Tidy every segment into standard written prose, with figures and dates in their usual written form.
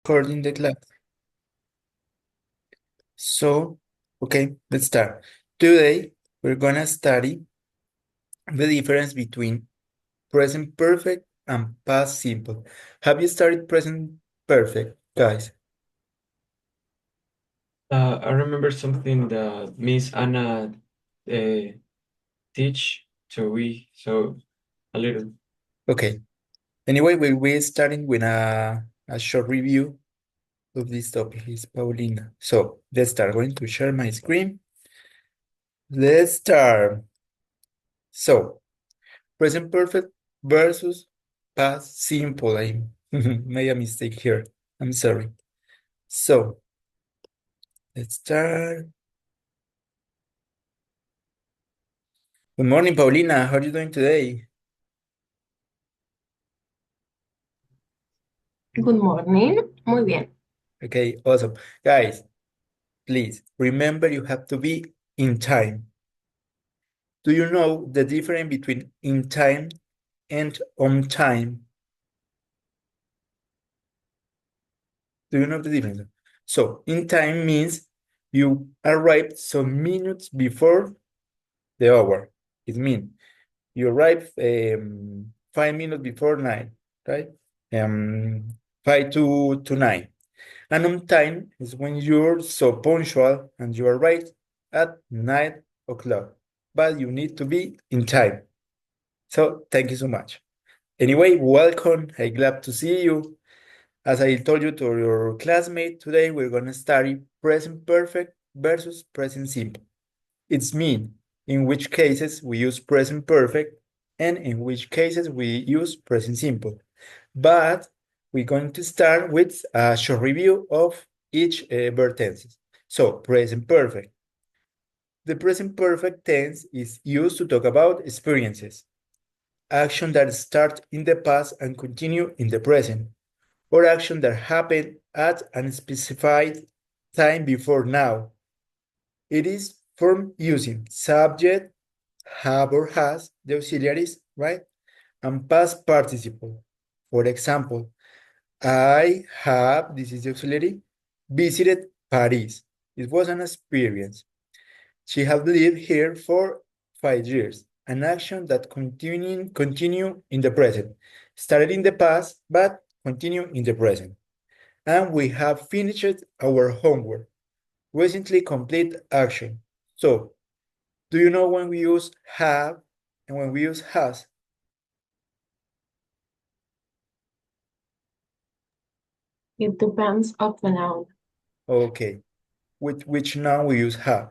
Recording the class. So, okay, let's start. Today, we're gonna study the difference between present perfect and past simple. Have you started present perfect, guys? I remember something that Miss Anna uh, teach so a little. Okay. Anyway, we'll be starting with a short review of this topic. Is Paulina. So, let's start. Going to share my screen. Let's start. So, present perfect versus past simple. I made a mistake here. I'm sorry. So, let's start. Good morning, Paulina. How are you doing today? Good morning. Muy bien. Okay, awesome. Guys, please remember you have to be in time. Do you know the difference between in time and on time? Do you know the difference? So, in time means you arrived some minutes before the hour. It means you arrive 5 minutes before 9, right? Um, 5 to 9. And on time is when you're so punctual and you arrive at 9 o'clock, but you need to be in time. So thank you so much. Anyway, welcome. I'm glad to see you. As I told you to your classmate, today we're going to study present perfect versus present simple. It's mean in which cases we use present perfect and in which cases we use present simple. But we're going to start with a short review of each verb tenses. So, present perfect. The present perfect tense is used to talk about experiences, action that start in the past and continue in the present, or action that happen at a specified time before now. It is formed using subject, have or has, the auxiliaries, right? And past participle. For example, I have, this is the auxiliary, visited Paris. It was an experience. She had lived here for 5 years, an action that continue in the present. Started in the past, but continue in the present. And we have finished our homework. Recently complete action. So, do you know when we use have and when we use has? It depends of the noun. Okay. With which noun we use have?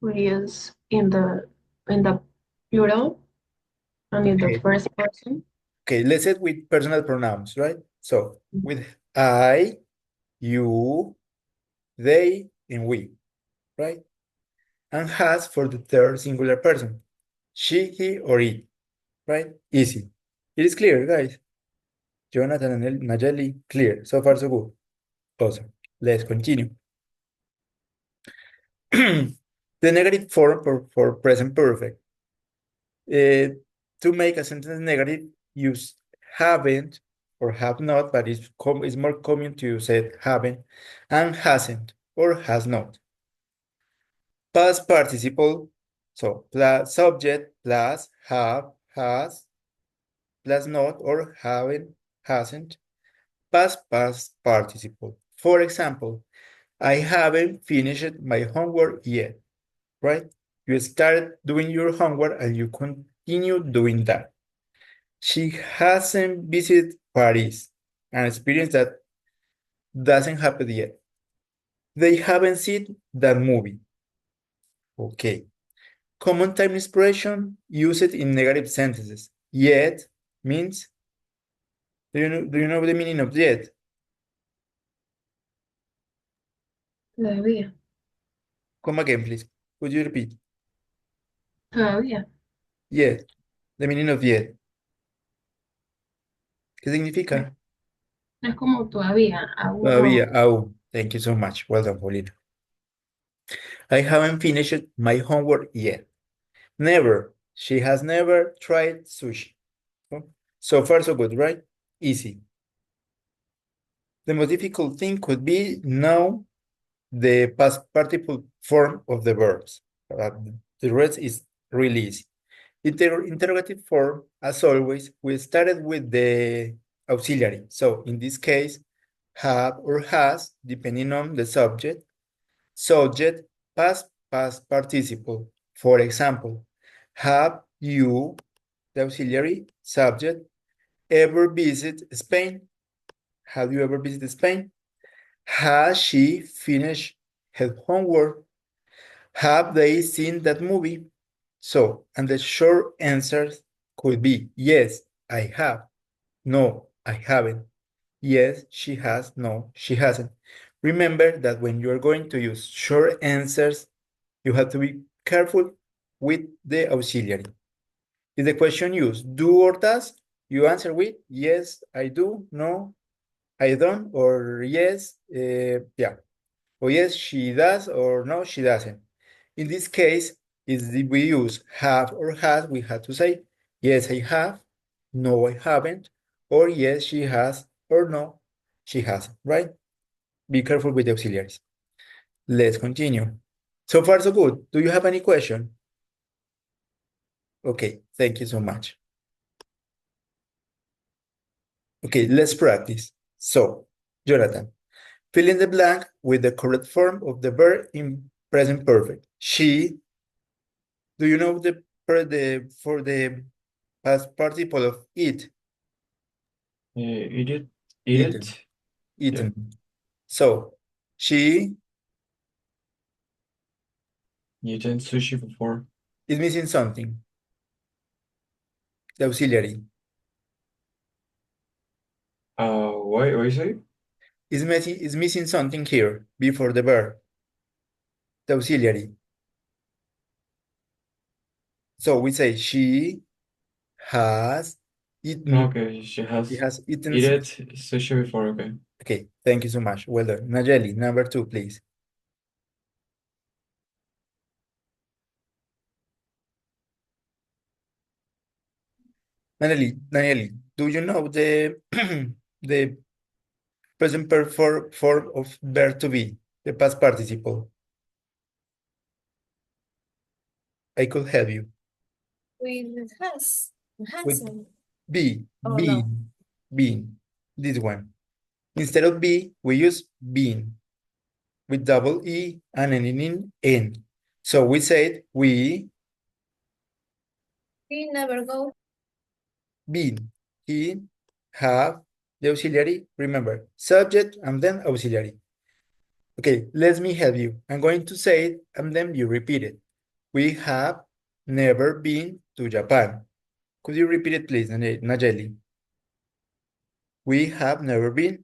We use in the plural and in the Okay. first person. Okay, let's say with personal pronouns, right? So with I, you, they, and we, right? And has for the third singular person. She, he, or it, right? Easy. It is clear, guys. Jonathan and Nayeli, clear. So far, so good. Awesome. Let's continue. The negative form for present perfect. To make a sentence negative, use haven't or have not, but it's more common to say haven't, and hasn't or has not. Past participle, so plus subject plus have, has, plus not or haven't, hasn't. Past participle. For example, I haven't finished my homework yet, right? You start doing your homework and you continue doing that. She hasn't visited Paris, an experience that doesn't happen yet. They haven't seen that movie. Okay. Common time expression used in negative sentences. Yet means, do you know the meaning of yet? Todavía. Come again, please. Could you repeat? Todavía. Yet. The meaning of yet. ¿Qué No es, significa? no es como todavía, aún Todavía, no. aún. Thank you so much. Well done, Paulina. I haven't finished my homework yet. Never. She has never tried sushi. So far, so good, right? Easy. The most difficult thing could be know the past participle form of the verbs. The rest is really easy. Interrogative form, as always, we started with the auxiliary. So in this case, have or has, depending on the subject, past participle. For example, have you, the auxiliary subject, ever visited Spain? Have you ever visited Spain? Has she finished her homework? Have they seen that movie? So, and the short answers could be yes, I have. No, I haven't. Yes, she has. No, she hasn't. Remember that when you're going to use short answers, you have to be careful with the auxiliary. If the question use do or does, you answer with yes, I do, no, I don't, or yes, yeah, or yes, she does, or no, she doesn't. In this case, if we use have or has, we have to say yes, I have, no, I haven't, or yes, she has, or no, she hasn't, right? Be careful with the auxiliaries. Let's continue. So far, so good. Do you have any question? Okay, thank you so much. Okay, let's practice. So, Jonathan, fill in the blank with the correct form of the verb in present perfect. She, do you know for the past participle of eat? Eat it. Eaten. Eaten. So, she Eaten sushi before. is missing something. The auxiliary What is it? is missing something here before the verb. The auxiliary. So we say she has eaten. Okay, she She has has eaten. eat it sushi before. Okay. Okay, thank you so much. Well done. Nayeli, number 2, please. Nayeli, do you know the the present perfect form of verb to be, the past participle? I could help you. With has. With Hasn't. be, Oh, no. being, this one. Instead of be, we use been with double E and ending in N. So we said we never go. been, he, have, the auxiliary, remember, subject and then auxiliary. Okay, let me help you. I'm going to say it and then you repeat it. We have never been to Japan. Could you repeat it, please, Nayeli? We have never been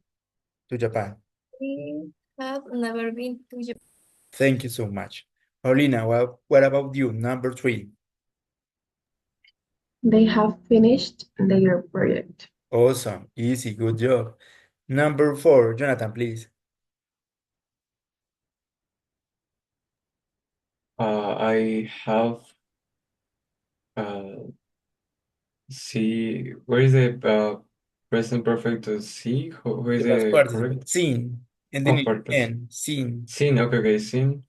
to Japan. We have never been to Japan. Thank you so much. Paulina, what about you? Number 3. They have finished their project. Awesome, easy, good job. Number 4, Jonathan, please. I have see. Where is the present perfect to see? Who is The past the participle. correct? Seen. And then Purpose. N, seen. Seen. Okay. Seen.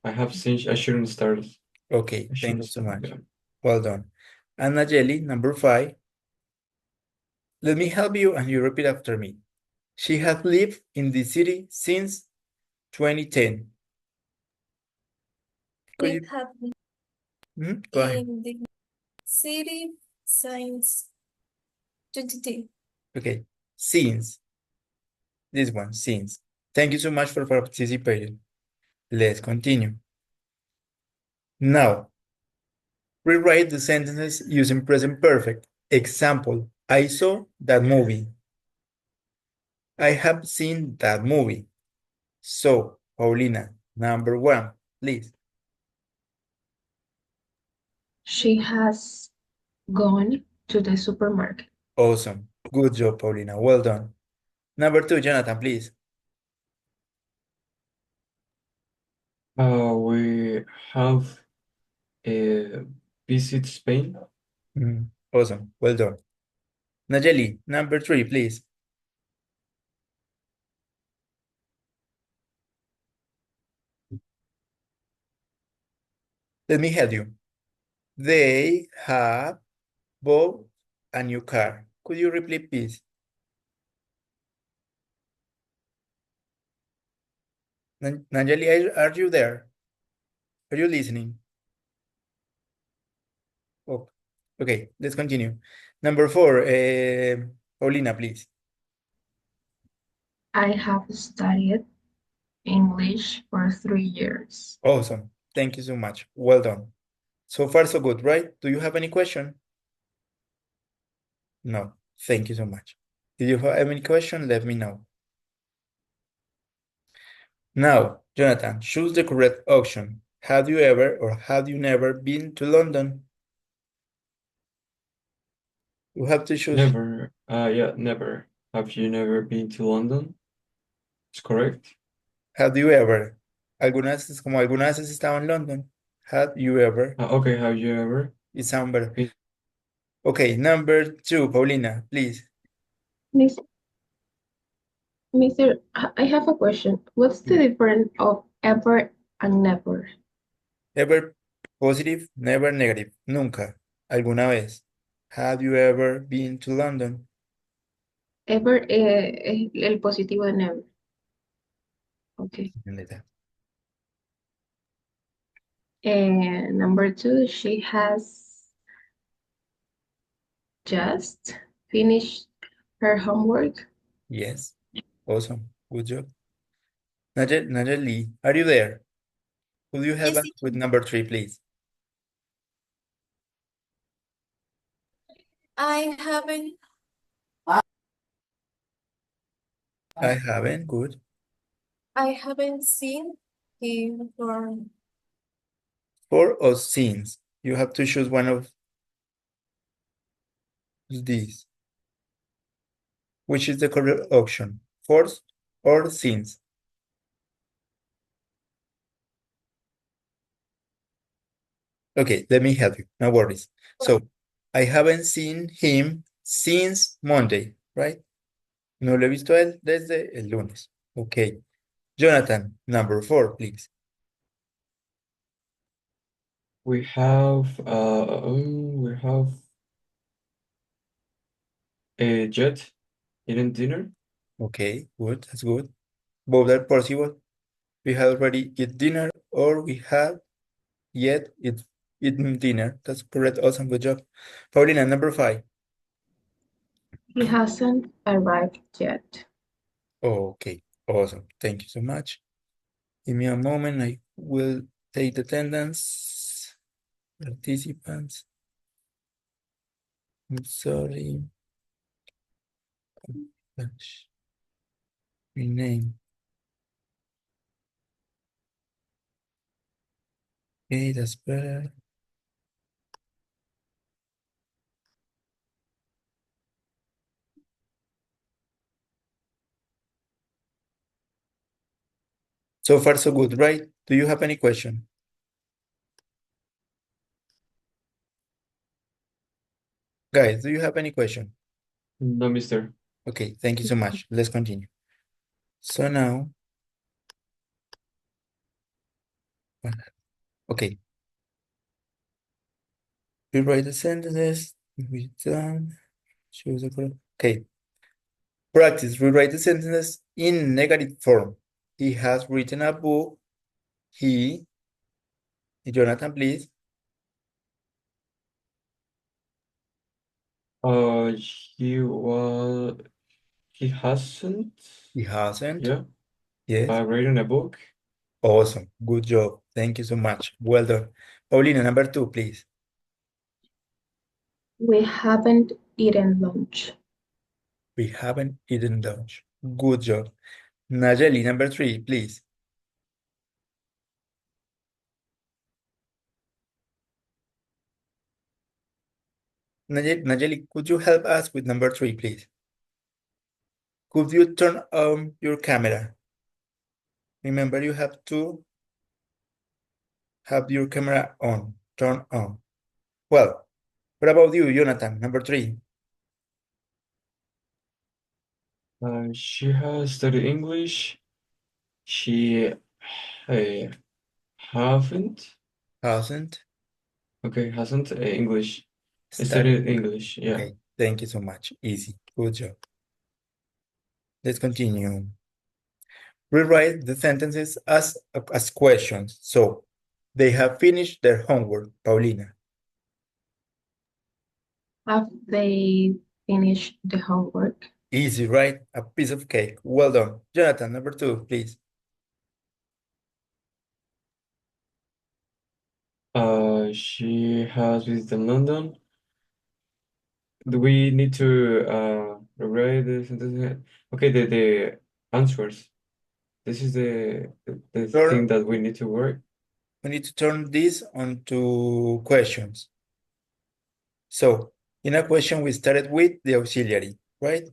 I have seen. I shouldn't start. Okay, I thank shouldn't you so start. much. Yeah. Well done. And Nayeli, number 5. Let me help you and you repeat after me. She has lived in the city since 2010. Could We you have go ahead? in the city since 2010. Okay, since. This one, since. Thank you so much for participating. Let's continue. Now, rewrite the sentences using present perfect. Example, I saw that movie. I have seen that movie. So, Paulina, number 1, please. She has gone to the supermarket. Awesome. Good job, Paulina. Well done. Number 2, Jonathan, please. We have visit Spain. Awesome. Well done. Nayeli, number 3, please. Let me help you. They have bought a new car. Could you repeat, please? Nayeli, are you there? Are you listening? Oh, okay, let's continue. Number 4, Paulina, please. I have studied English for 3 years. Awesome. Thank you so much. Well done. So far, so good, right? Do you have any question? No. Thank you so much. If you have any question, let me know. Now, Jonathan, choose the correct option. Have you ever or have you never been to London? You have to choose. Never. Yeah, never. Have you never been to London? It's correct. Have you ever? ¿Alguna vez, como alguna vez has estado en London? Have you ever? Okay, have you ever? It sounds better. been- Okay, number 2, Paulina, please. Miss, Mr. I have a question. What's the difference of ever and never? Ever positive, never negative. Nunca. ¿Alguna vez? Have you ever been to London? Ever es el positivo de never. Okay. And number 2, she has just finished her homework. Yes. Awesome. Good job. Nayeli, are you there? Could you help Yes, us with number 3, please? I haven't. I haven't. Good. I haven't seen him for. For or since. You have to choose one of these. Which is the correct option? For or since? Okay, let me help you. No worries. So, I haven't seen him since Monday, right? No lo he visto a él desde el lunes. Okay. Jonathan, number 4, please. We have a jet eating dinner. Okay, good. That's good. Both are possible. We have already eat dinner or we have yet eaten dinner. That's correct. Awesome. Good job. Paulina, number 5. He hasn't arrived yet. Okay, awesome. Thank you so much. Give me a moment. I will take the attendance. Participants. I'm sorry. Rename. Okay, that's better. So far, so good, right? Do you have any question? Guys, do you have any question? No, mister. Okay, thank you so much. Let's continue. So now, okay. Rewrite the sentences. We done. Choose the correct. Okay. Practice. Rewrite the sentences in negative form. He has written a book. He. Jonathan, please. He was. He hasn't. He hasn't. Yeah. Yes. Written a book. Awesome. Good job. Thank you so much. Well done. Paulina, number 2, please. We haven't eaten lunch. We haven't eaten lunch. Good job. Nayeli, number 3, please. Nayeli, could you help us with number 3, please? Could you turn on your camera? Remember, you have to have your camera on, turn on. Well, what about you, Jonathan, number 3? She has studied English. She haven't Hasn't Okay, hasn't English. I studied. studied English, yeah. Okay, thank you so much. Easy. Good job. Let's continue. Rewrite the sentences as questions. So, they have finished their homework, Paulina. Have they finished the homework? Easy, right? A piece of cake. Well done. Jonathan, number 2, please. She has visited London. Do we need to rewrite the sentence? Okay, the answers. This is the Sure. thing that we need to work. We need to turn this onto questions. So, in a question, we started with the auxiliary, right?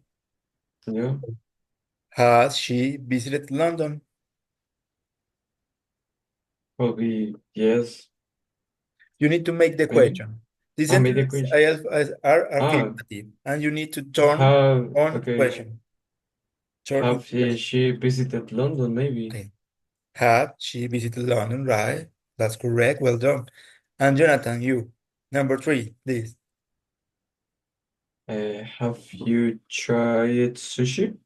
Yeah. Has she visited London? Will be yes, You need to make the maybe. question. The Oh, maybe sentences question. are Ah, affirmative, and you need to turn have on okay. question. Turn on Have question. she visited London? Maybe. Okay. Have she visited London, right? That's correct. Well done. And Jonathan, you. Number 3, please. Have you tried sushi?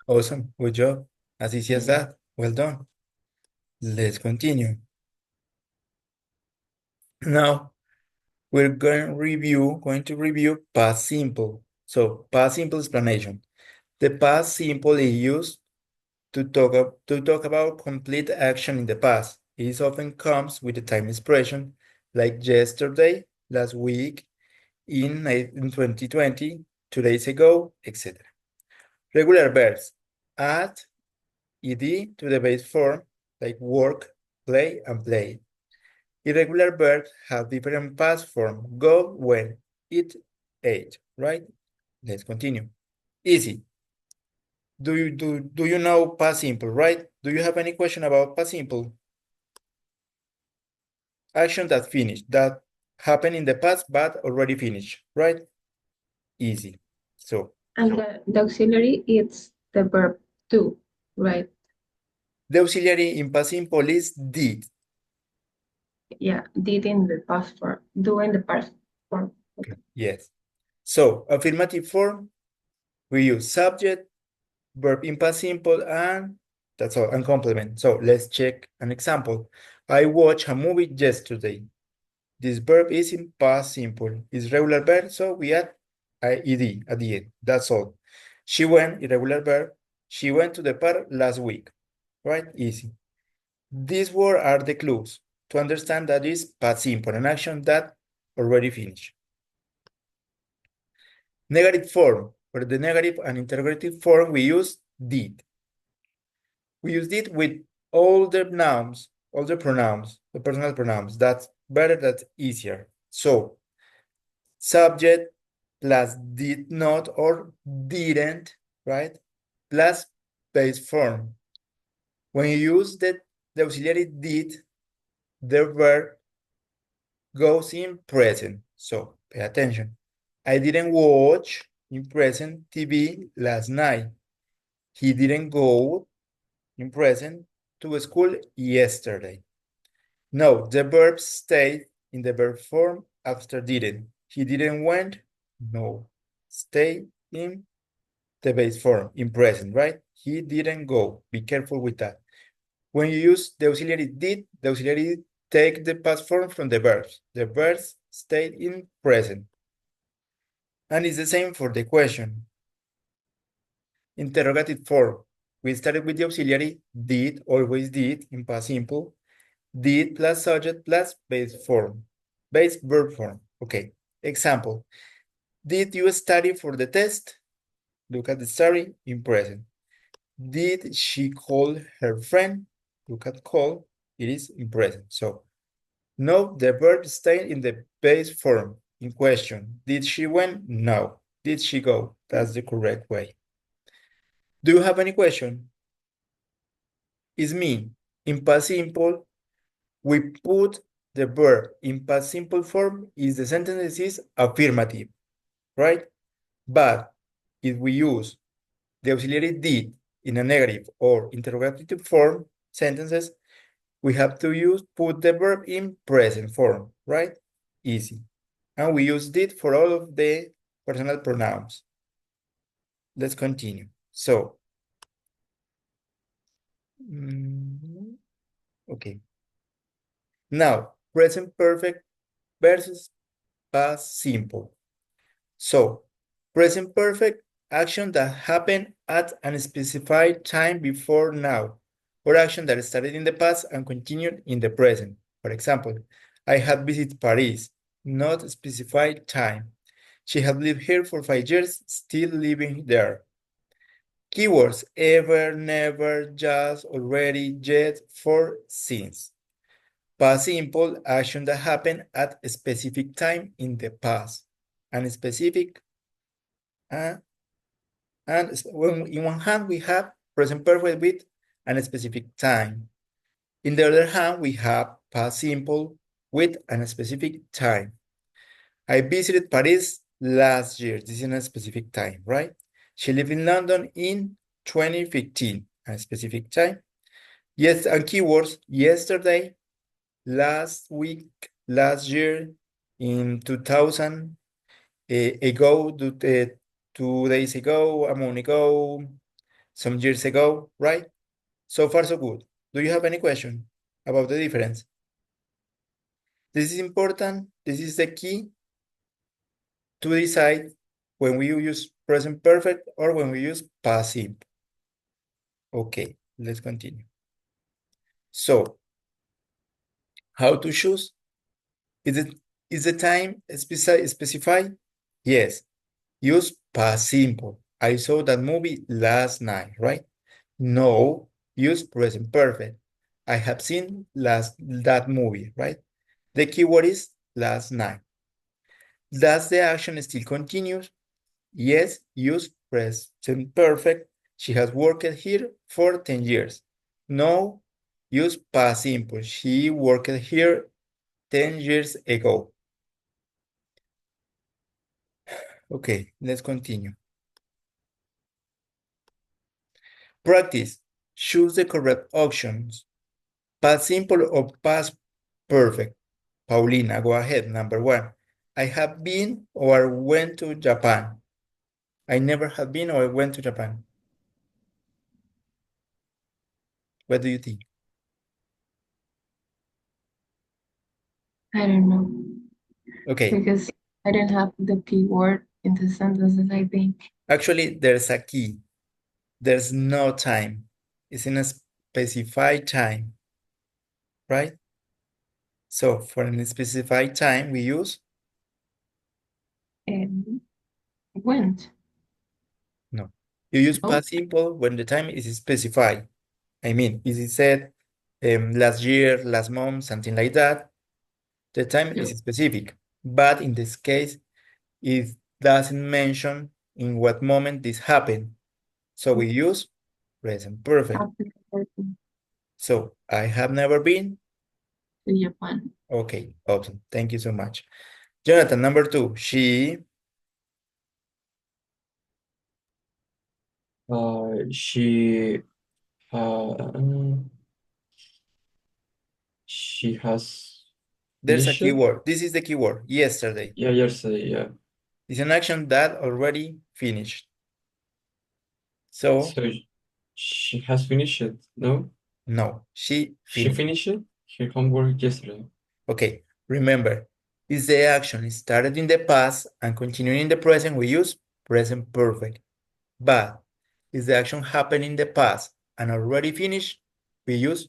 Awesome. Good job. As easy as that. Well done. Let's continue. Now, we're going to review past simple. So, past simple explanation. The past simple is used to talk about complete action in the past. It often comes with a time expression like yesterday, last week, in 2020, 2 days ago, etc. Regular verbs add ed to the base form like work, play, and play. Irregular verbs have different past form. Go, went, eat, ate, right? Let's continue. Easy. Do you know past simple, right? Do you have any question about past simple? Action that finished, that happened in the past but already finished, right? Easy. So And the auxiliary is the verb to, right? the auxiliary in past simple is did. Yeah, did in the past form, do in the past form. Okay. Yes. So affirmative form, we use subject, verb in past simple, and that's all, and complement. So let's check an example. I watched a movie yesterday. This verb is in past simple. It's regular verb, so we add ed at the end. That's all. She went, irregular verb. She went to the park last week. Right? Easy. These words are the clues to understand that is past simple, an action that already finished. Negative form. For the negative and interrogative form, we use did. We use did with all the nouns, all the pronouns, the personal pronouns. That's better, that's easier. So, subject plus did not or didn't, right? Plus base form. When you use the auxiliary did, the verb goes in present. So pay attention. I didn't watch in present TV last night. He didn't go in present to school yesterday. No, the verb stayed in the verb form after didn't. He didn't went. No, stay in the base form in present, right? He didn't go. Be careful with that. When you use the auxiliary did, the auxiliary take the past form from the verbs. The verbs stayed in present. And it's the same for the question. Interrogative form. We started with the auxiliary did, always did, in past simple. Did plus subject plus base form. Base verb form. Okay. Example. Did you study for the test? Look at the study in present. Did she call her friend? Look at call. It is in present. So note the verb staying in the base form in question. Did she went? No. Did she go? That's the correct way. Do you have any question? It's me. In past simple, we put the verb in past simple form if the sentence is affirmative, right? But if we use the auxiliary did in a negative or interrogative form sentences, we have to put the verb in present form, right? Easy. And we use did for all of the personal pronouns. Let's continue. So, okay. Now, present perfect versus past simple. So, present perfect, action that happened at a specified time before now, or action that started in the past and continued in the present. For example, I had visited Paris, not specified time. She had lived here for 5 years, still living there. Keywords: ever, never, just, already, yet, for, since. Past simple, action that happened at a specific time in the past. And specific, and when in one hand we have present perfect with a specific time. In the other hand, we have past simple with a specific time. I visited Paris last year. This is a specific time, right? She lived in London in 2015, a specific time. Yes, and keywords: yesterday, last week, last year, in 2000, ago, 2 days ago, a month ago, some years ago, right? So far, so good. Do you have any question about the difference? This is important. This is the key to decide when we use present perfect or when we use past simple. Okay, let's continue. So, how to choose? Is the time specified? Yes. Use past simple. I saw that movie last night, right? No, use present perfect. I have seen that movie, right? The keyword is last night. Does the action still continue? Yes, use present perfect. She has worked here for 10 years. No, use past simple. She worked here 10 years ago. Okay, let's continue. Practice. Choose the correct options. Past simple or past perfect. Paulina, go ahead. Number 1. I have been or went to Japan. I never have been or went to Japan. What do you think? I don't know, Okay, because I don't have the keyword in the sentences, I think. actually, there's a key. There's no time. It's in a specified time, right? So for a specified time, we use Went. no. You use No? past simple when the time is specified. I mean, is it said last year, last month, something like that? The time is No. specific, but in this case, it doesn't mention in what moment this happened. So we use present perfect. Happened to So I have never been. Japan. Okay, awesome. Thank you so much. Jonathan, number 2, she, She she has there's a finished it. keyword. This is the keyword, yesterday. Yeah, yesterday, yeah. It's an action that already finished. So, So she has finished it, no? no, she She finished. finished her homework yesterday. Okay, remember, if the action started in the past and continuing in the present, we use present perfect. But if the action happened in the past and already finished, we use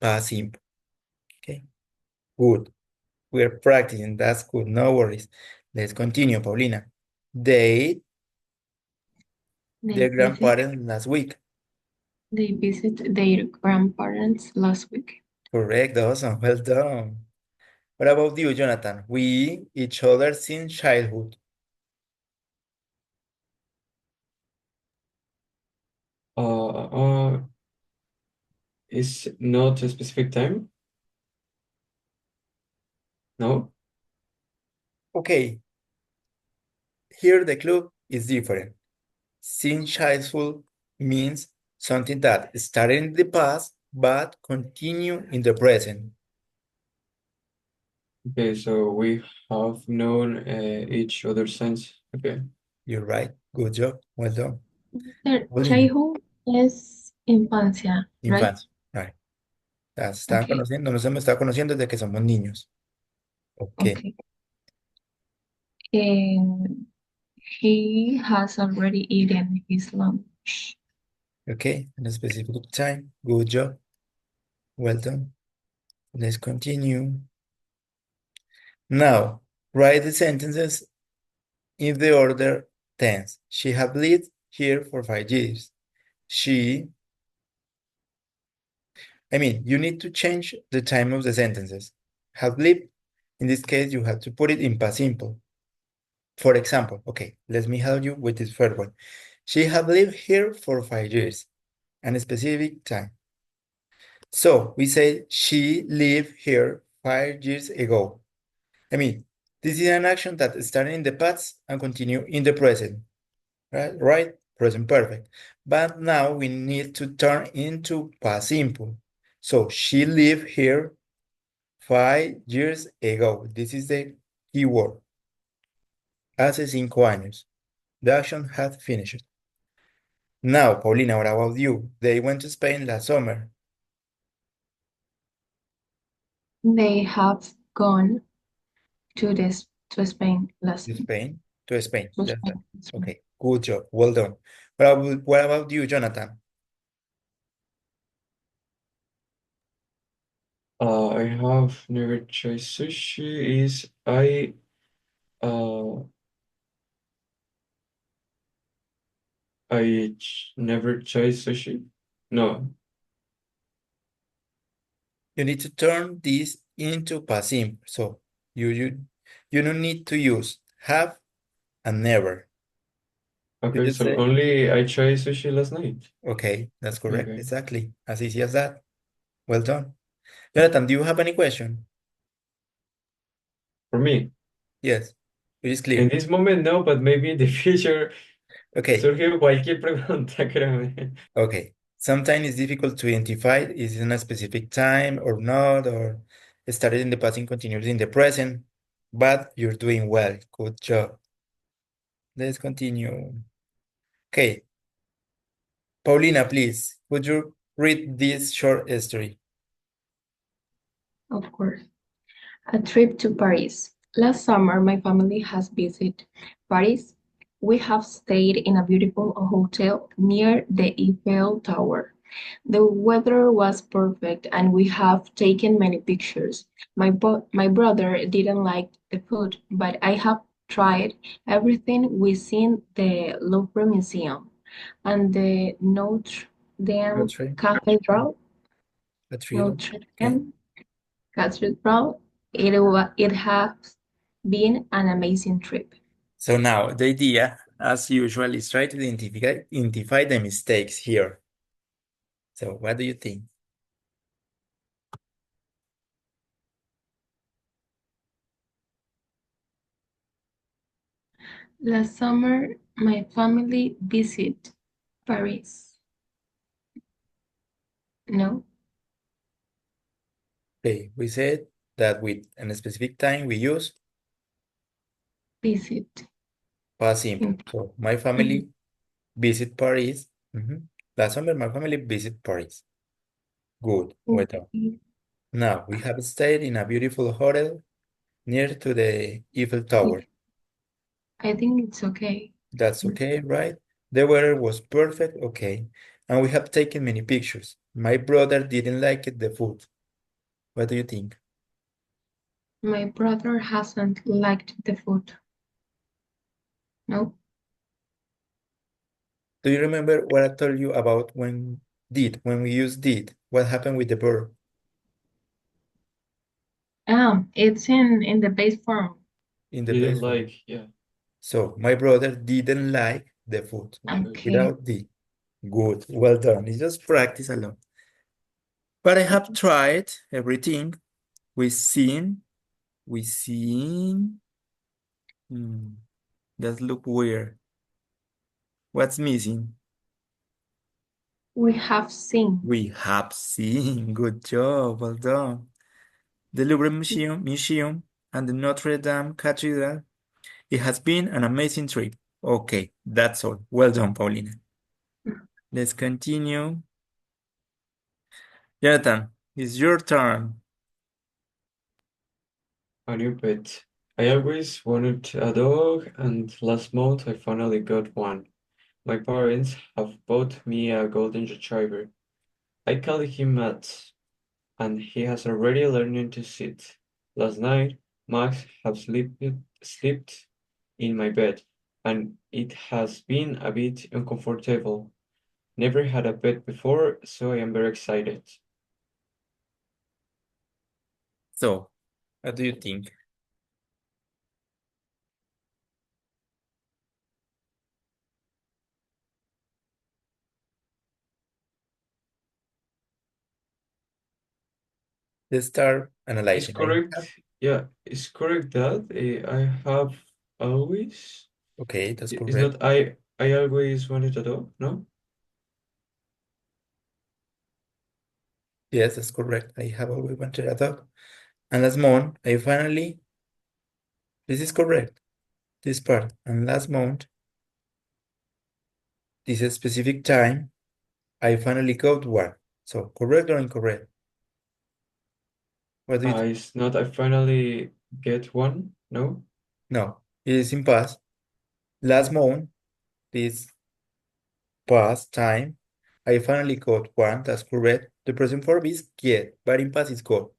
past simple. Okay, good. We're practicing. That's good. No worries. Let's continue, Paulina. They, their grandparents last week. They visit their grandparents last week. Correct. Awesome. Well done. What about you, Jonathan? We each other since childhood. Is not a specific time? No? Okay. Here the clue is different. Since childhood means something that started in the past but continue in the present. Okay, so we have known each other since. Okay. You're right. Good job. Well done. Their Paulina, childhood es infancia, right? infancia. Right. Están Okay, conociendo, nos hemos estado conociendo desde que somos niños. Ok. okay. And he has already eaten his lunch. Okay. In a specific time. Good job. Well done. Let's continue. Now, write the sentences in the order tense. She have lived here for 5 years. You need to change the time of the sentences. Have lived, in this case, you have to put it in past simple. For example, okay, let me help you with this first one. She have lived here for 5 years, and a specific time. So we say she lived here 5 years ago. This is an action that started in the past and continue in the present, right? Right? Present perfect. But now we need to turn into past simple. So she lived here 5 years ago. This is the keyword. Hace 5 años. The action has finished. Now, Paulina, what about you? They went to Spain last summer. They have gone to Spain last To Spain? To Spain. to That's Spain. okay. Good job. Well done. What about you, Jonathan? I have never tried sushi. Uh never tried sushi. No. You need to turn this into past simple. So you don't need to use have and never. You Okay, just so say, only I tried sushi last night. okay, that's correct. Okay. Exactly. As easy as that. Well done. Jonathan, do you have any question? For me, Yes. It is in clear. this moment, no, but maybe in the future Okay. surge cualquier pregunta, créeme. Okay. Sometimes it's difficult to identify is in a specific time or not, or started in the past and continues in the present, but you're doing well. Good job. Let's continue. Okay. Paulina, please, would you read this short story? Of course. A trip to Paris. Last summer, my family has visited Paris. We have stayed in a beautiful hotel near the Eiffel Tower. The weather was perfect and we have taken many pictures. My brother didn't like the food, but I have tried everything within the Louvre Museum and the Notre Dame That's right. Cathedral. That's real. Notre Okay. Dame Cathedral. It has been an amazing trip. So now the idea, as usual, is try to identify the mistakes here. So what do you think? Last summer, my family visited Paris. No, Okay, we said that with a specific time we use visit. past simple. In- So my family visit Paris. Last summer, my family visit Paris. Good. Well done. Now we have stayed in a beautiful hotel near to the Eiffel Tower. I think it's okay. That's okay, right? The weather was perfect, okay. And we have taken many pictures. My brother didn't like the food. What do you think? My brother hasn't liked the food. No, Do you remember what I told you about when we use did? What happened with the verb it's in the base form. in the Didn't base form? like, yeah. So my brother didn't like the food Okay. Okay. without the. Good, well done. It's just practice alone. But I have tried everything. We seen. That look weird. What's missing? We have seen. We have seen. Good job. Well done. The Louvre Museum and the Notre Dame Cathedral. It has been an amazing trip. Okay, that's all. Well done, Paulina. Let's continue. Jonathan, it's your turn. A new pet. I always wanted a dog, and last month I finally got one. My parents have bought me a golden retriever. I call him Matt, and he has already learned to sit. Last night, Max have slept in my bed, and it has been a bit uncomfortable. Never had a pet before, so I am very excited. So, what do you think? Let's start It's analyzing. correct. Yeah, it's correct that I have always. Okay, that's It's correct. not I always wanted a dog, no? Yes, that's correct. I have always wanted a dog. And last month, this is correct, this part. And last month, this specific time, I finally got one. So, correct or incorrect? What do you think? It's not I finally get one, no? No, it is in past. Last month, this past time, I finally got one. That's correct. The present form is get, but in past is got.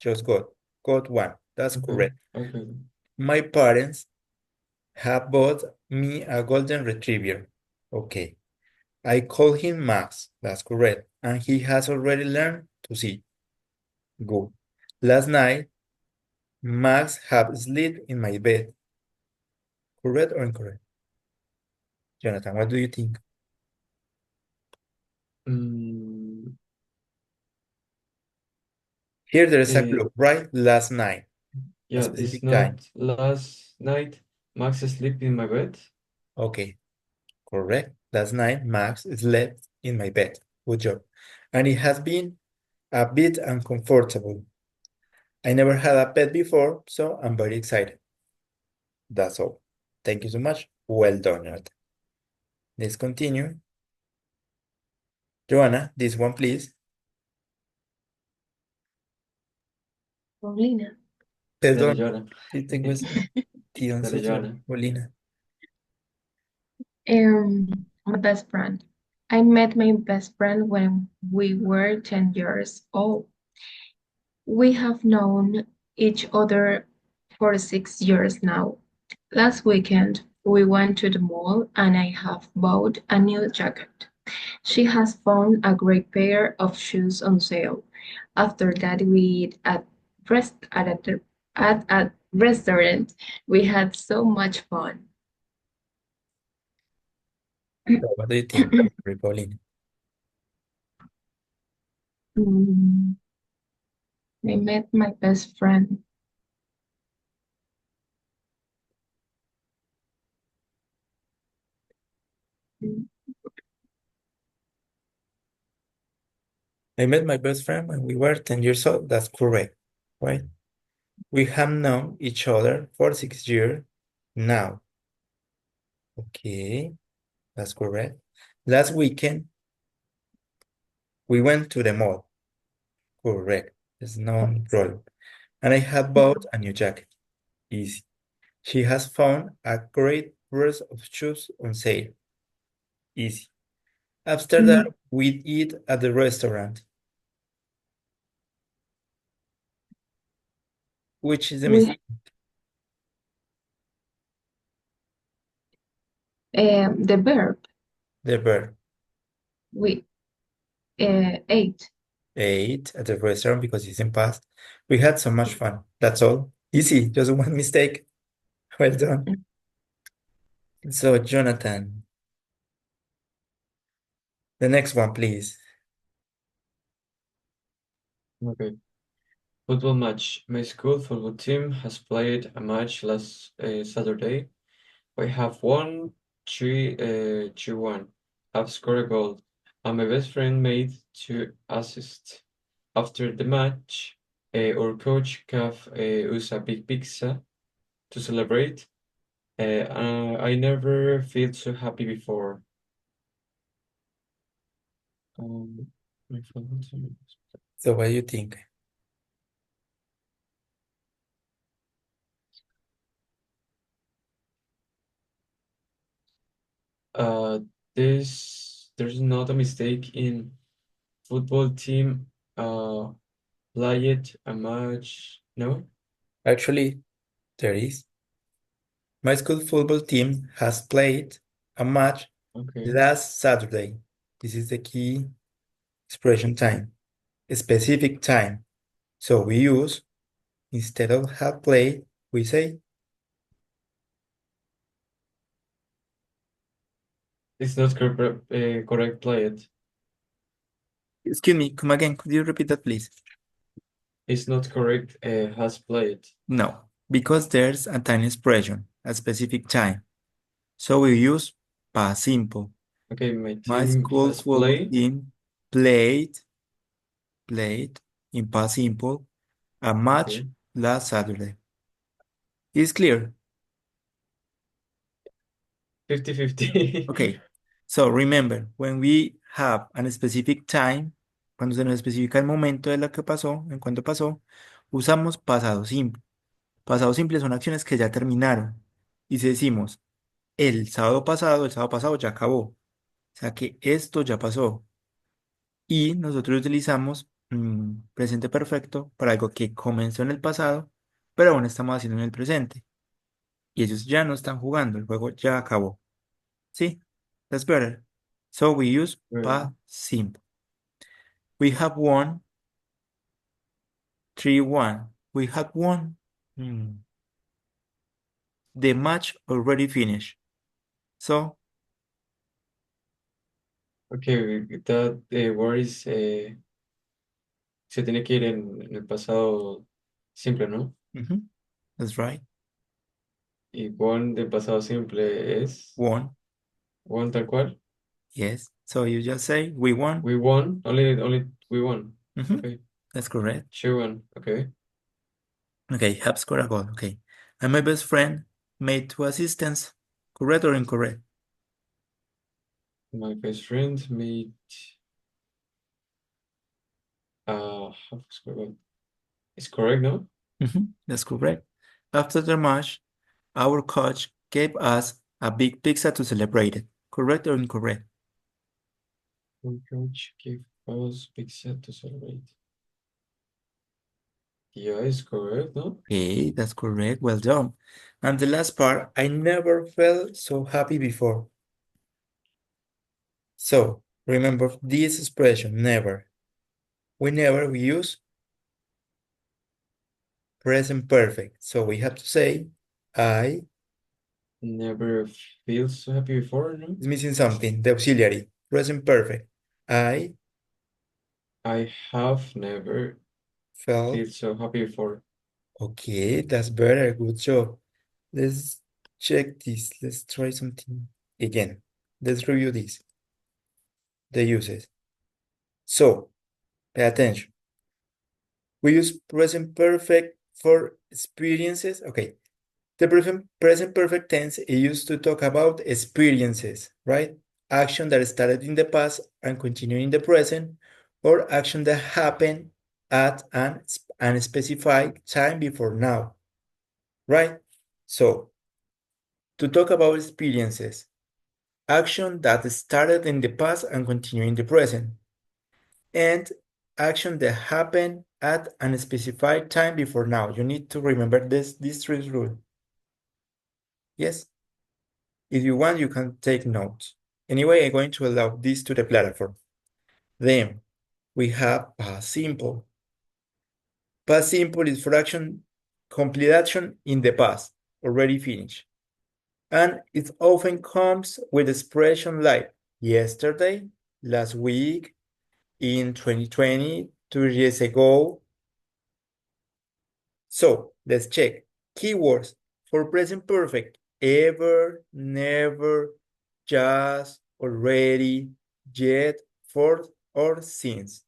Just got. Got one. That's correct. Okay. My parents have bought me a golden retriever. Okay. I call him Max. That's correct. And he has already learned to see. Good. Last night, Max have slept in my bed. Correct or incorrect? Jonathan, what do you think? Mm, Here there is a eh, clue, right? Last night, a yeah, it's specific time. not last night Max sleep in my bed. Okay, correct. Last night, Max slept in my bed. Good job. And it has been a bit uncomfortable. I never had a pet before, so I'm very excited. That's all. Thank you so much. Well done, Jonathan. Let's continue. Joanna, this one, please. Paulina. Dale, Perdón, Joana. sí tengo ese Dale, tironcito, Joana. Paulina. My best friend. I met my best friend when we were 10 years old. We have known each other for 6 years now. Last weekend, we went to the mall and I have bought a new jacket. She has found a great pair of shoes on sale. After that, we ate at a restaurant. We had so much fun. So what do you think, Paulina? Mm, I met my best friend. Mm, I met my best friend when we were 10 years old. That's correct, right? We have known each other for 6 years now. Okay, that's correct. Last weekend, we went to the mall. Correct. There's no problem. And I have bought a new jacket. Easy. She has found a great pair of shoes on sale. Easy. After that, we eat at the restaurant. Which is the We, mistake? the verb, The verb. we ate. Ate at the restaurant because it's in past. We had so much fun. That's all. Easy. Just one mistake. Well done. So, Jonathan, the next one, please. Okay. Football match. My school football team has played a match last Saturday. We have won 3-1. Have scored a goal. And my best friend made 2 assists. After the match, our coach gave us a big pizza to celebrate. I never felt so happy before. My phone- So what do you think? Uh, there's not a mistake in football team. Played a match. No? Actually, there is. My school football team has played a match Okay. last Saturday. This is the key expression time, a specific time. So we use, instead of have played, we say, It's not correct. Played. excuse me, come again. Could you repeat that, please? It's not correct. Has played. No, because there's a time expression, a specific time. So we use past simple. Okay, my My team school has football played. team played in past simple a match Okay. last Saturday. It's clear. 50-50. Okay. So remember, when we have a specific time, cuando se nos especifica el momento de lo que pasó, en cuanto pasó, usamos pasado simple. Pasado simple son acciones que ya terminaron. Y si decimos, el sábado pasado ya acabó. O sea que esto ya pasó. Y nosotros utilizamos presente perfecto para algo que comenzó en el pasado, pero aún estamos haciendo en el presente. Y ellos ya no están jugando, el juego ya acabó. ¿Sí? That's better. So we use Well, past simple. We have won 3-1. We have won. The match already finished. So, okay, that word is se tiene que ir en el pasado simple, ¿no? that's right. Y one de pasado simple es Won. won tal cual. Yes. So you just say we won. We won. Only we won. Mhm. Okay. That's correct. She won. Okay. Okay, have scored a goal. Okay. And my best friend made 2 assistants. Correct or incorrect? My best friend made half square one. It's correct, no? That's correct. After the match, our coach gave us a big pizza to celebrate it. Correct or incorrect? One coach gave us pizza to celebrate. Yeah, it's correct, no? Okay, that's correct. Well done. And the last part, I never felt so happy before. So remember this expression, never. We use present perfect. So we have to say, I Never feel so happy before, no? is missing something, the auxiliary, present perfect. I have never felt, feel so happy before. okay, that's better, good job. Let's check this, let's try something again. Let's review this, the uses. So, pay attention. We use present perfect for experiences. Okay, the present perfect tense is used to talk about experiences, right? Action that started in the past and continue in the present, or action that happened at an unspecified time before now, right? So, to talk about experiences, action that started in the past and continue in the present, and action that happened at an specified time before now. You need to remember this three rule. Yes. If you want, you can take notes. Anyway, I'm going to allow this to the platform. Then we have past simple. Past simple is for action, complete action in the past, already finished. And it often comes with expression like yesterday, last week, in 2020, 2 years ago. So let's check. Keywords for present perfect: ever, never, just, already, yet, for or since.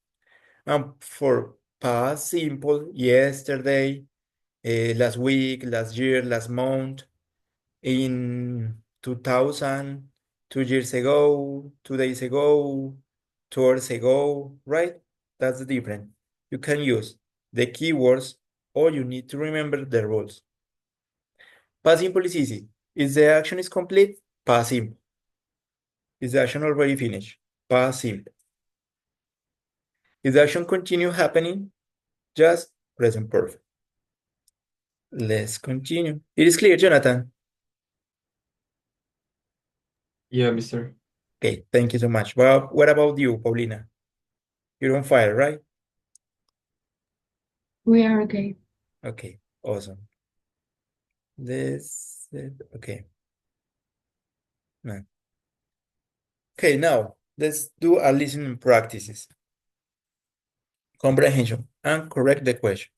And for past simple, yesterday, last week, last year, last month, in 2000, 2 years ago, 2 days ago, 2 hours ago, right? That's the difference. You can use the keywords or you need to remember the rules. Past simple is easy. If the action is complete, past simple. Is the action already finished? Past simple. If the action continue happening, just present perfect. Let's continue. It is clear, Jonathan. Yeah, mister. Okay, thank you so much. Well, what about you, Paulina? You're on fire, right? We are okay. Okay, awesome. This, okay. No. Okay, now let's do a listening practices. Comprehension and correct the question.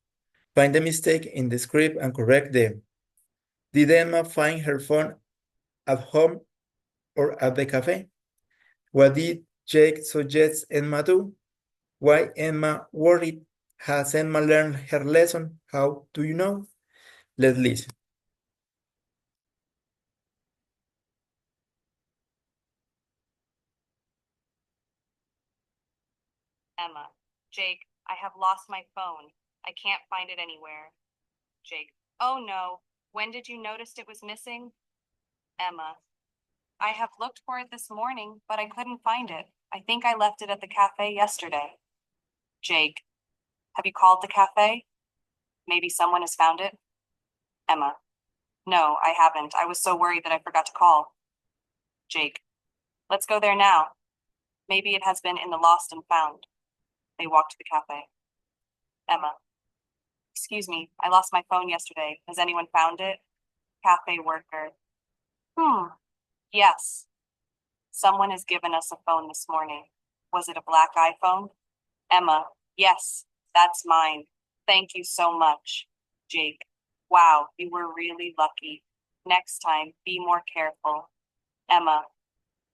Find the mistake in the script and correct them. Did Emma find her phone at home or at the cafe? What did Jake suggest Emma do? Why Emma worried? Has Emma learned her lesson? How do you know? Let's listen. Emma. Jake, I have lost my phone. I can't find it anywhere. Jake. Oh no. When did you notice it was missing? Emma. I have looked for it this morning, but I couldn't find it. I think I left it at the cafe yesterday. Jake. Have you called the cafe? Maybe someone has found it? Emma. No, I haven't. I was so worried that I forgot to call. Jake. Let's go there now. Maybe it has been in the lost and found. They walked to the cafe. Emma. Excuse me, I lost my phone yesterday. Has anyone found it? Cafe worker. Yes. Someone has given us a phone this morning. Was it a black iPhone? Emma. Yes, that's mine. Thank you so much. Jake. Wow, you were really lucky. Next time, be more careful. Emma.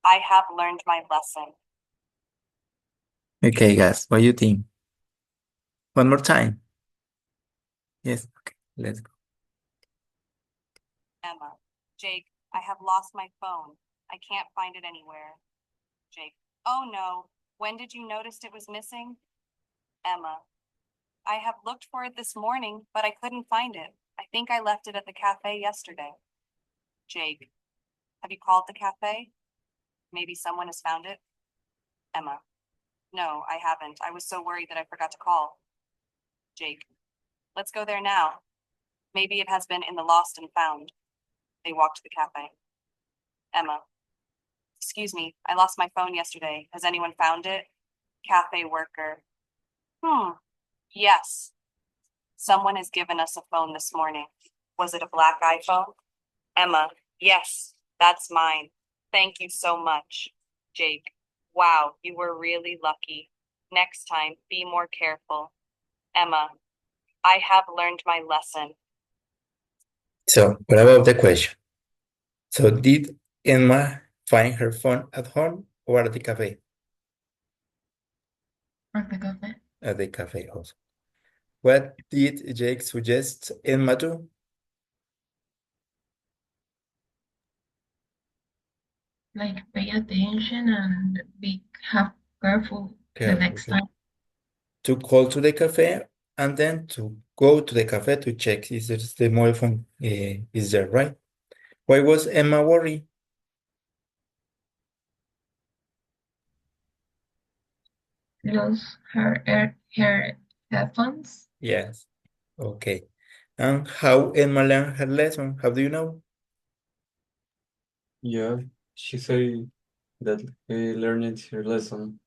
I have learned my lesson. Okay, guys, what do you think? One more time. Yes, okay, let's go. Emma. Jake, I have lost my phone. I can't find it anywhere. Jake. Oh no. When did you notice it was missing? Emma. I have looked for it this morning, but I couldn't find it. I think I left it at the cafe yesterday. Jake. Have you called the cafe? Maybe someone has found it? Emma. No, I haven't. I was so worried that I forgot to call. Jake. Let's go there now. Maybe it has been in the lost and found. They walked to the cafe. Emma. Excuse me, I lost my phone yesterday. Has anyone found it? Cafe worker. Yes. Someone has given us a phone this morning. Was it a black iPhone? Emma. Yes, that's mine. Thank you so much. Jake. Wow, you were really lucky. Next time, be more careful. Emma. I have learned my lesson. So, what about the question? So, did Emma find her phone at home or at the cafe? At the cafe. At the cafe also. What did Jake suggest Emma do? Like pay attention and have careful the Careful, next time. to call to the cafe and then to go to the cafe to check if there's the mobile phone is there, right? Why was Emma worried? Lose her headphones. Yes. Okay. And how Emma learned her lesson? How do you know? Yeah, she said that he learned her lesson.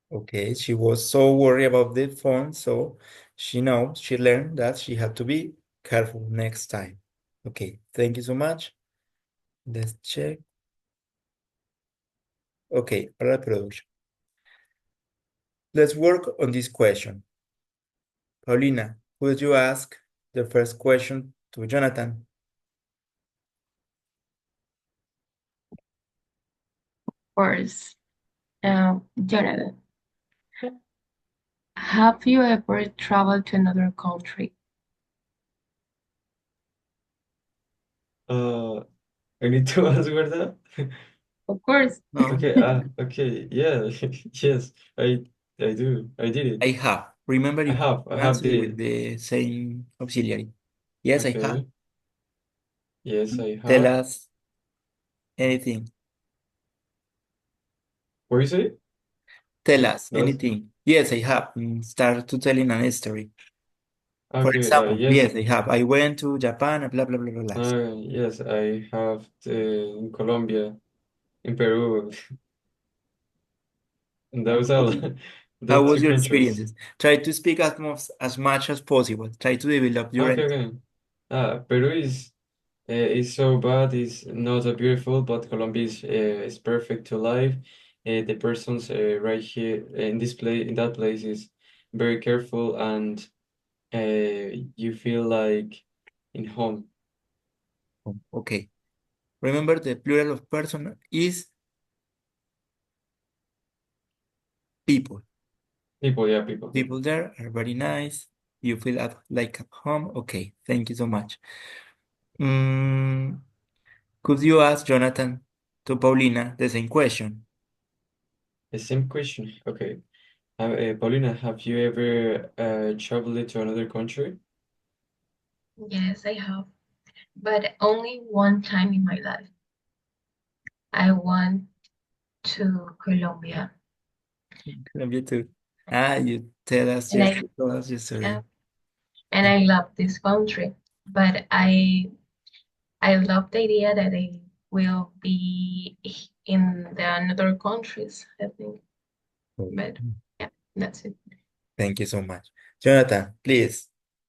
Okay, she was so worried about the phone, so she learned that she had to be careful next time. Okay, thank you so much. Let's check. Okay, all right, production. Let's work on this question. Paulina, would you ask the first question to Jonathan? Of course. Jonathan, have you ever traveled to another country? I need to answer that. Of course. No, Okay, yeah, yes, I do. I did it. I have. Remember, I you have have, to I have answer did with it. the same auxiliary. Yes, I have. Okay, yes, I Tell have. us anything. What you say? Tell us That was anything. Yes, I have. Start to telling an story. For okay. example, Yes, yes, I have. I went to Japan, blah, blah, blah, blah, blah. yes, I have in Colombia, in Peru, and that was all. Okay. How Those was two your countries. experiences? Try to speak as much as possible. Try to develop your Okay, okay. Peru is so bad. It's not so beautiful, but Colombia is perfect to live. The persons right here in this place in that place is very careful, and you feel like in home. Okay. Remember, the plural of person is people. People, yeah, people. People there are very nice. You feel like at home. Okay, thank you so much. Mm, could you ask Jonathan to Paulina the same question? The same question. Okay. Paulina, have you ever traveled to another country? Yes, I have, but only one time in my life. I went to Colombia, Love you too. You tell us and yesterday. I Told us yeah, yesterday. and I love this country. But I love the idea that I will be in the another countries, I think. Oh, But yeah, that's it. thank you so much. Jonathan, please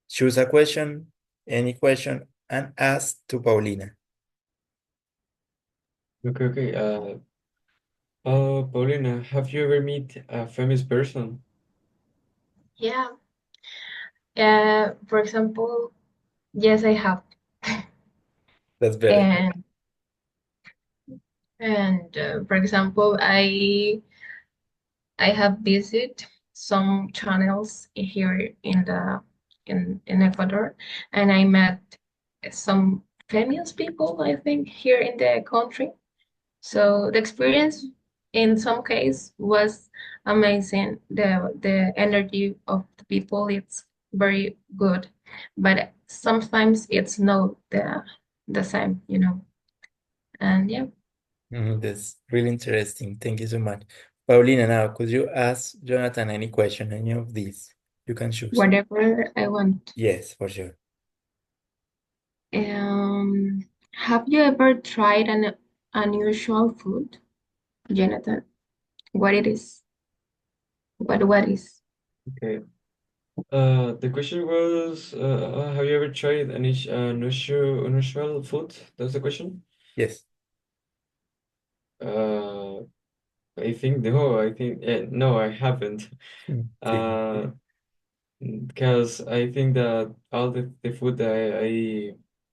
choose a question, any question, and ask to Paulina. Okay, okay. Paulina, have you ever met a famous person? Yeah. For example, yes, I have. That's better. And for example, I have visited some channels here in the in Ecuador, and I met some famous people, I think, here in the country. So the experience in some case was amazing. The energy of the people, it's very good, but sometimes it's not the same, you know. And yeah, That's really interesting. Thank you so much. Paulina, now, could you ask Jonathan any question, any of these? You can choose. whatever I want. Yes, for sure. Have you ever tried an unusual food, Jonathan? What it is? What is? Okay. The question was, have you ever tried any unusual food? That's the question. Yes. Uh, I think no. I think no, I haven't. Sí. Uh, because I think that all the food that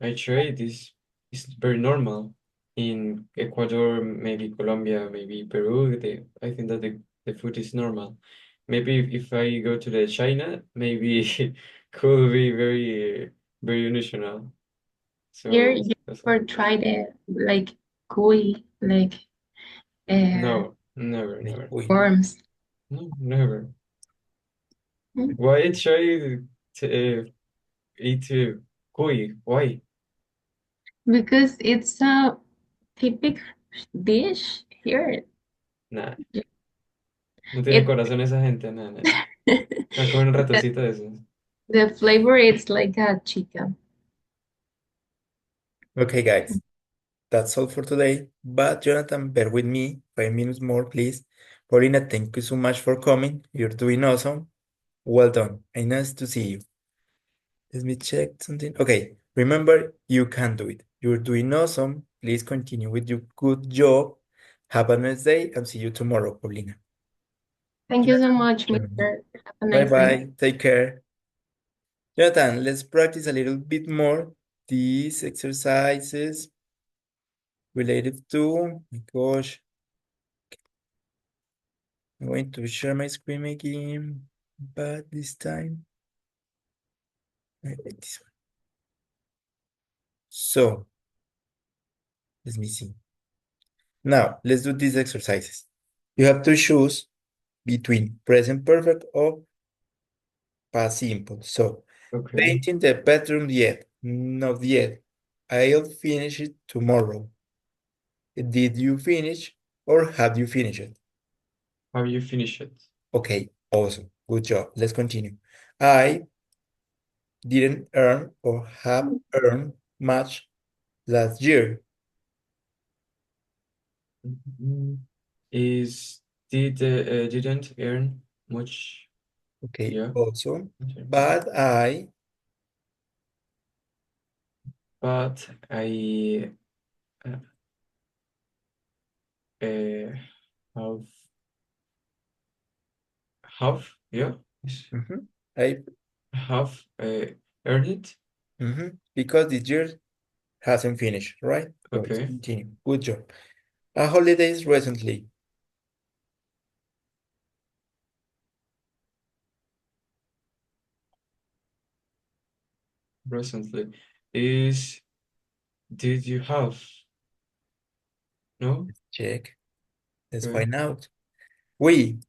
I tried is very normal. In Ecuador, maybe Colombia, maybe Peru, I think that the food is normal. Maybe if I go to the China, maybe could be very unusual. Here, So you that's all. ever tried it like cuy, like uh, No, never, never. Uy. worms? No, never. Hmm? Why try to eat cuy? Why? Because it's a typical dish here. Nah, no tiene It corazón esa gente, nada, nada. A comer un the, ratoncito de esos. the flavor it's like a chicken. Okay, guys, that's all for today. But Jonathan, bear with me 5 minutes more, please. Paulina, thank you so much for coming. You're doing awesome. Well done. And nice to see you. Let me check something. Okay, remember, you can do it. You're doing awesome. Please continue with your good job. Have a nice day and see you tomorrow, Paulina. Thank you so much, Jonathan. Mr. Have a Bye nice day. bye. Take care. Jonathan, let's practice a little bit more these exercises related to, my gosh, I'm going to share my screen again, but this time, this one. So, let me see. Now, let's do these exercises. You have to choose between present perfect or past simple. So, Okay. painting the bedroom yet? Not yet. I'll finish it tomorrow. Did you finish or have you finished it? Have you finished it? Okay, awesome. Good job. Let's continue. I didn't earn or have earned much last year. Is didn't earn much. Okay, Yeah. awesome. Okay. But I But I uh, have yeah mhm, I have earned it. because the year hasn't finished, right? So let's Okay. continue. Good job. Holidays recently. Recently, is did you have? No. Check. Let's Okay. find out. We.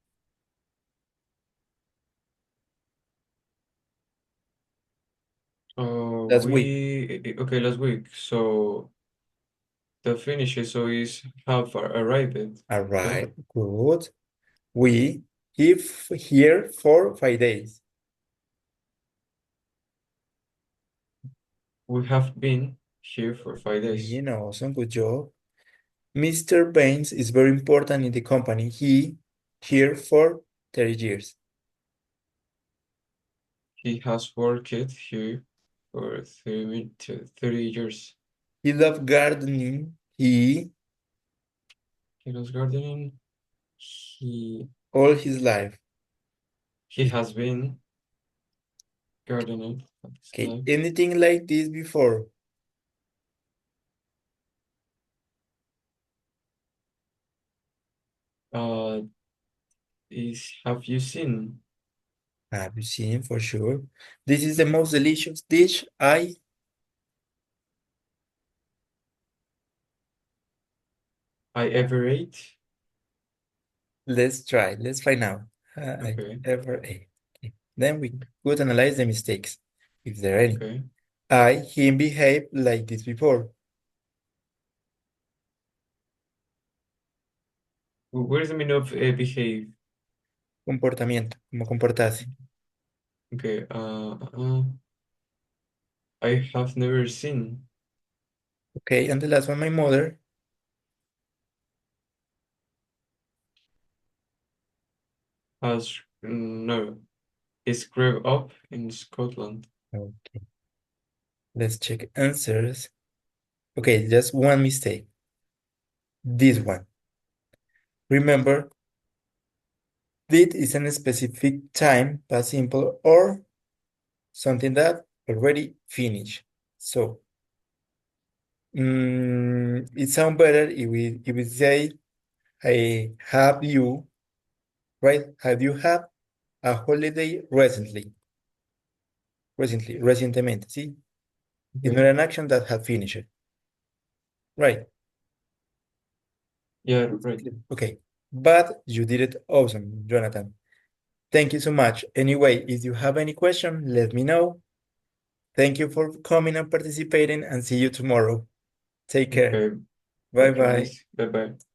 Last week. Okay, last week. So the finish is have arrived. All Yeah. right. Good. We live here for 5 days. We have been here for 5 days. You know, awesome. Good job. Mr. Baines is very important in the company. He here for 30 years. He has worked here for 30 years. He loves gardening. He loves gardening. He All his life. has been gardening all his Okay, life. anything like this before? Have you seen? Have you seen for sure? This is the most delicious dish I Ever ate? let's try. Let's find out. I Okay. ever ate. Okay. Then we could analyze the mistakes, if there are any. Okay. Him behave like this before. Where's the meaning of behave? Comportamiento, como comportarse. Okay. I have never seen. Okay, and the last one, my mother. Has no. Is grew up in Scotland. Okay, let's check answers. Okay, just one mistake. This one. Remember, did is in a specific time, past simple, or something that already finished. So, it sounds better if we say, I have you, right? Have you had a holiday recently? Recientemente, ¿sí? It's Okay. not an action that had finished, right? Yeah, right. Okay, but you did it awesome, Jonathan. Thank you so much. Anyway, if you have any question, let me know. Thank you for coming and participating, and see you tomorrow. Take care. Okay. Bye Thank you, bye. guys. Bye bye.